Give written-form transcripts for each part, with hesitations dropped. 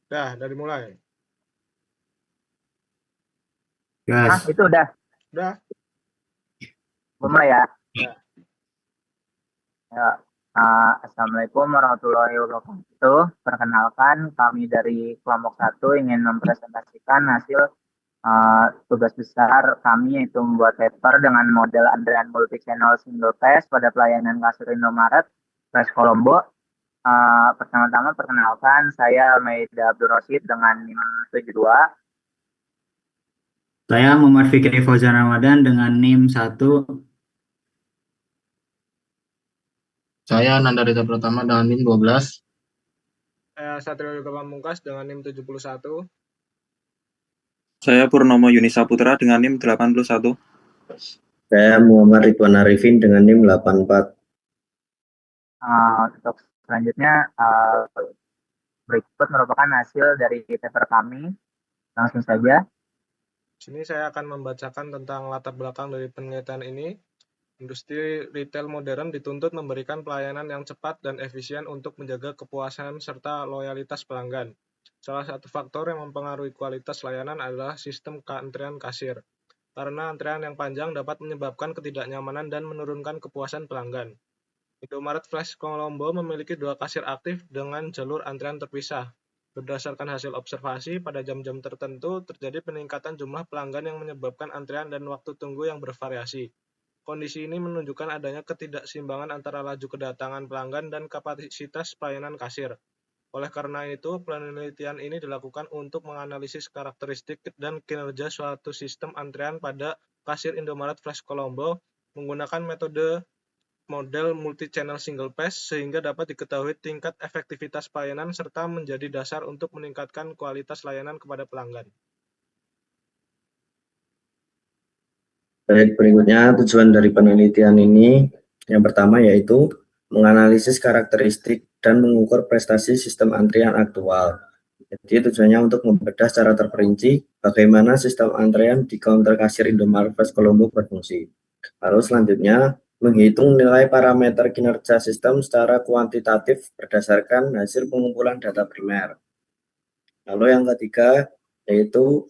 Dari mulai. Gas. Itu udah. Udah. Gue mulai ya. Ya. Ya. Assalamualaikum warahmatullahi wabarakatuh. Perkenalkan, kami dari kelompok satu ingin mempresentasikan hasil tugas besar kami, yaitu membuat paper dengan model antrean multi-channel single pass pada pelayanan kasir Indomaret Fresh Colombo. Pertama-tama perkenalkan, saya Maida Abdul Rosid dengan NIM 72. Saya Muhammad Fikri Fauzan Ramadan dengan NIM 1. Saya Nanda Rita Pratama dengan NIM 12. Saya Satrio Yoga Pamungkas dengan NIM 71. Saya Purnomo Yunisa Putra dengan NIM 81. Saya Muhammad Ridwan Arifin dengan NIM 84. Untuk selanjutnya, berikut merupakan hasil dari paper kami. Langsung saja. Sini saya akan membacakan tentang latar belakang dari penelitian ini. Industri retail modern dituntut memberikan pelayanan yang cepat dan efisien untuk menjaga kepuasan serta loyalitas pelanggan. Salah satu faktor yang mempengaruhi kualitas layanan adalah sistem antrian kasir. Karena antrean yang panjang dapat menyebabkan ketidaknyamanan dan menurunkan kepuasan pelanggan. Indomaret Fresh Colombo memiliki 2 kasir aktif dengan jalur antrean terpisah. Berdasarkan hasil observasi, pada jam-jam tertentu terjadi peningkatan jumlah pelanggan yang menyebabkan antrean dan waktu tunggu yang bervariasi. Kondisi ini menunjukkan adanya ketidakseimbangan antara laju kedatangan pelanggan dan kapasitas pelayanan kasir. Oleh karena itu, penelitian ini dilakukan untuk menganalisis karakteristik dan kinerja suatu sistem antrean pada kasir Indomaret Fresh Colombo menggunakan metode model multi-channel single pass sehingga dapat diketahui tingkat efektivitas pelayanan serta menjadi dasar untuk meningkatkan kualitas layanan kepada pelanggan. Baik, berikutnya tujuan dari penelitian ini yang pertama yaitu menganalisis karakteristik dan mengukur prestasi sistem antrian aktual. Jadi tujuannya untuk membedah secara terperinci bagaimana sistem antrean di counter kasir Indomaret Fresh Colombo berfungsi. Lalu selanjutnya menghitung nilai parameter kinerja sistem secara kuantitatif berdasarkan hasil pengumpulan data primer. Lalu yang ketiga yaitu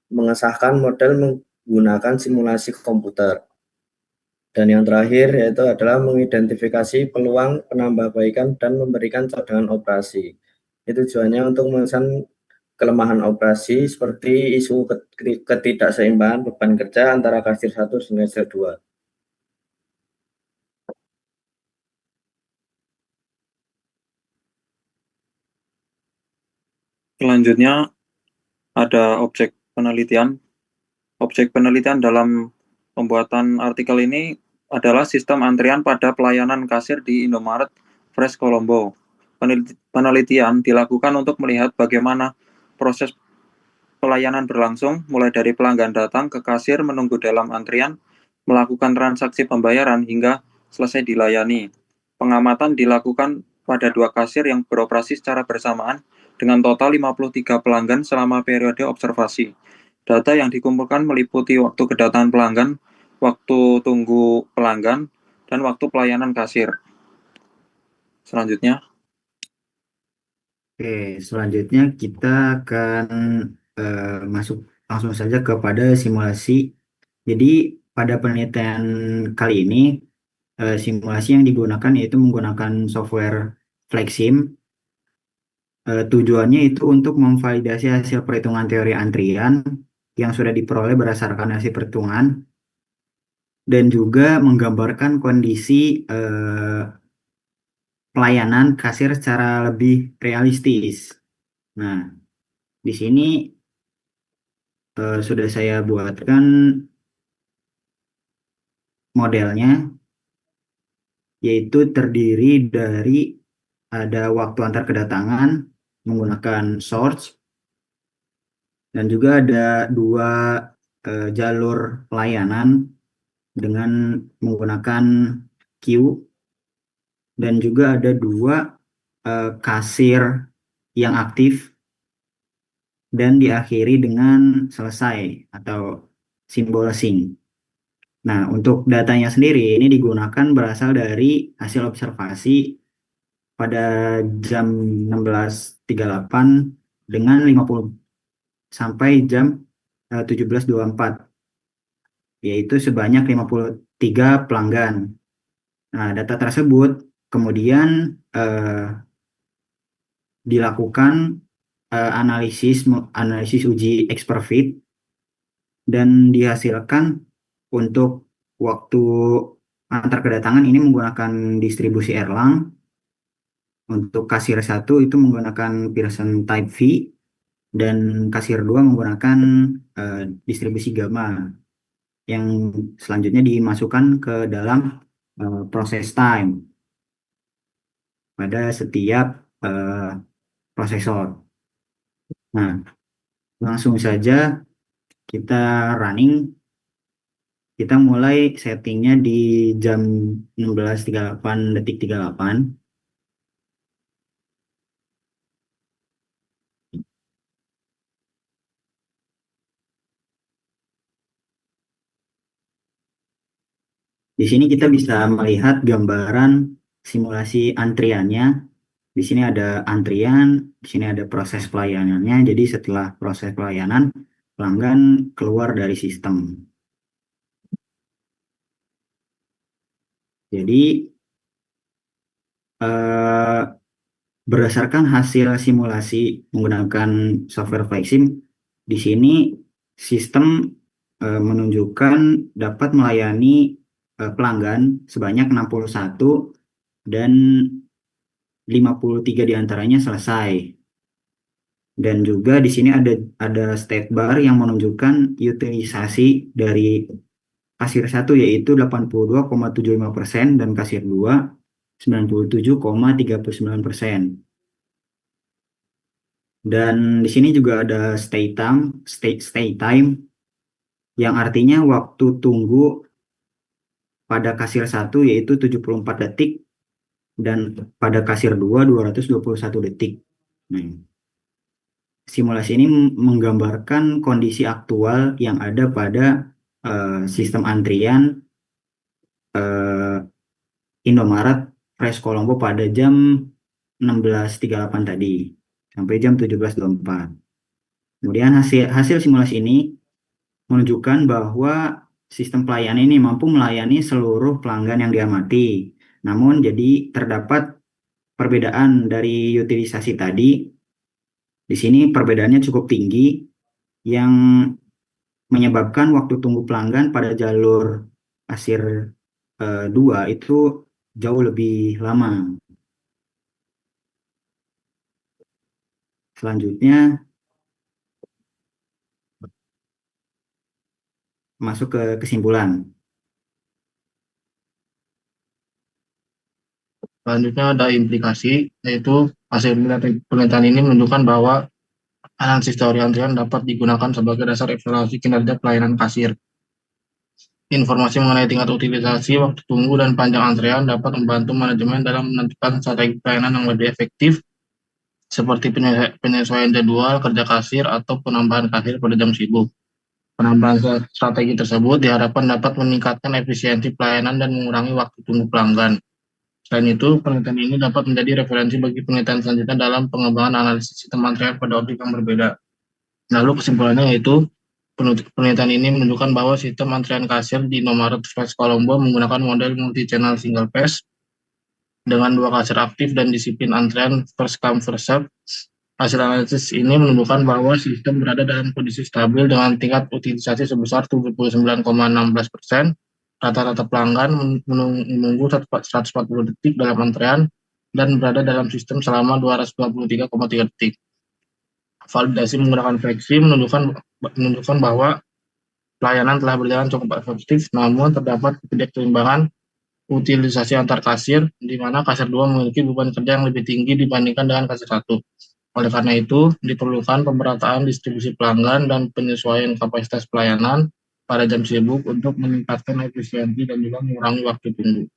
mengesahkan model menggunakan simulasi komputer. Dan yang terakhir yaitu adalah mengidentifikasi peluang penambahbaikan dan memberikan cadangan operasi. Itu tujuannya untuk memesan kelemahan operasi seperti isu ketidakseimbangan beban kerja antara kasir 1 dan kasir 2. Selanjutnya ada objek penelitian. Objek penelitian dalam pembuatan artikel ini adalah sistem antrian pada pelayanan kasir di Indomaret Fresh Colombo. Penelitian dilakukan untuk melihat bagaimana proses pelayanan berlangsung, mulai dari pelanggan datang ke kasir menunggu dalam antrian, melakukan transaksi pembayaran hingga selesai dilayani. Pengamatan dilakukan pada 2 kasir yang beroperasi secara bersamaan dengan total 53 pelanggan selama periode observasi. Data yang dikumpulkan meliputi waktu kedatangan pelanggan, waktu tunggu pelanggan, dan waktu pelayanan kasir. Selanjutnya. Oke, selanjutnya kita akan masuk langsung saja kepada simulasi. Jadi pada penelitian kali ini simulasi yang digunakan yaitu menggunakan software FlexSim. Tujuannya itu untuk memvalidasi hasil perhitungan teori antrian yang sudah diperoleh berdasarkan hasil perhitungan dan juga menggambarkan kondisi pelayanan kasir secara lebih realistis. Nah, di sini sudah saya buatkan modelnya, yaitu terdiri dari ada waktu antar kedatangan menggunakan source, dan juga ada 2 jalur pelayanan dengan menggunakan queue, dan juga ada 2 kasir yang aktif dan diakhiri dengan selesai atau simbol sync. Nah, untuk datanya sendiri ini digunakan berasal dari hasil observasi pada jam 16.38 dengan 50 sampai jam 17.24, yaitu sebanyak 53 pelanggan. Nah, data tersebut kemudian dilakukan analisis uji X/fit dan dihasilkan untuk waktu antar kedatangan ini menggunakan distribusi Erlang. Untuk kasir 1 itu menggunakan Pearson Type V dan kasir 2 menggunakan distribusi Gamma yang selanjutnya dimasukkan ke dalam proses time pada setiap prosesor. Nah, langsung saja kita running. Kita mulai settingnya di jam 16.38. Di sini kita bisa melihat gambaran simulasi antriannya. Di sini ada antrian, di sini ada proses pelayanannya. Jadi setelah proses pelayanan, pelanggan keluar dari sistem. Jadi berdasarkan hasil simulasi menggunakan software FlightSim, di sini sistem menunjukkan dapat melayani pelanggan sebanyak 61 dan 53 diantaranya selesai. Dan juga di sini ada state bar yang menunjukkan utilisasi dari kasir 1 yaitu 82,75% dan kasir 2 97,39%. Dan di sini juga ada stay time yang artinya waktu tunggu pada kasir 1 yaitu 74 detik dan pada kasir 2 221 detik. Nah, simulasi ini menggambarkan kondisi aktual yang ada pada sistem antrian Indomaret Fresh Colombo pada jam 16.38 tadi sampai jam 17.24. Kemudian hasil simulasi ini menunjukkan bahwa sistem pelayanan ini mampu melayani seluruh pelanggan yang diamati. Namun jadi terdapat perbedaan dari utilisasi tadi. Di sini perbedaannya cukup tinggi yang menyebabkan waktu tunggu pelanggan pada jalur kasir 2 itu jauh lebih lama. Selanjutnya masuk ke kesimpulan. Selanjutnya ada implikasi, yaitu hasil penelitian ini menunjukkan bahwa analisis teori antrian dapat digunakan sebagai dasar evaluasi kinerja pelayanan kasir. Informasi mengenai tingkat utilisasi, waktu tunggu, dan panjang antrean dapat membantu manajemen dalam menentukan strategi pelayanan yang lebih efektif, seperti penyesuaian jadwal kerja kasir atau penambahan kasir pada jam sibuk. Penambahan strategi tersebut diharapkan dapat meningkatkan efisiensi pelayanan dan mengurangi waktu tunggu pelanggan. Selain itu, penelitian ini dapat menjadi referensi bagi penelitian selanjutnya dalam pengembangan analisis sistem antrean pada objek yang berbeda. Lalu kesimpulannya yaitu, penelitian ini menunjukkan bahwa sistem antrean kasir di Indomaret Fresh Colombo menggunakan model multi-channel single phase dengan 2 kasir aktif dan disiplin antrean first come first serve. Hasil analisis ini menunjukkan bahwa sistem berada dalam kondisi stabil dengan tingkat utilisasi sebesar 79,16%. Rata-rata pelanggan menunggu 140 detik dalam antrean dan berada dalam sistem selama 223,3 detik. Validasi menggunakan FlightSim menunjukkan bahwa pelayanan telah berjalan cukup efektif, namun terdapat ketidakseimbangan utilisasi antar kasir, di mana kasir 2 memiliki beban kerja yang lebih tinggi dibandingkan dengan kasir 1. Oleh karena itu, diperlukan pemerataan distribusi pelanggan dan penyesuaian kapasitas pelayanan pada jam sibuk untuk meningkatkan efisiensi dan juga mengurangi waktu tunggu.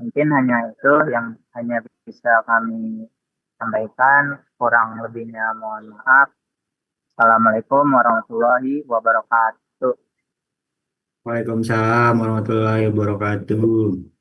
Mungkin hanya itu yang hanya bisa kami sampaikan, kurang lebihnya mohon maaf. Assalamualaikum warahmatullahi wabarakatuh. Waalaikumsalam warahmatullahi wabarakatuh.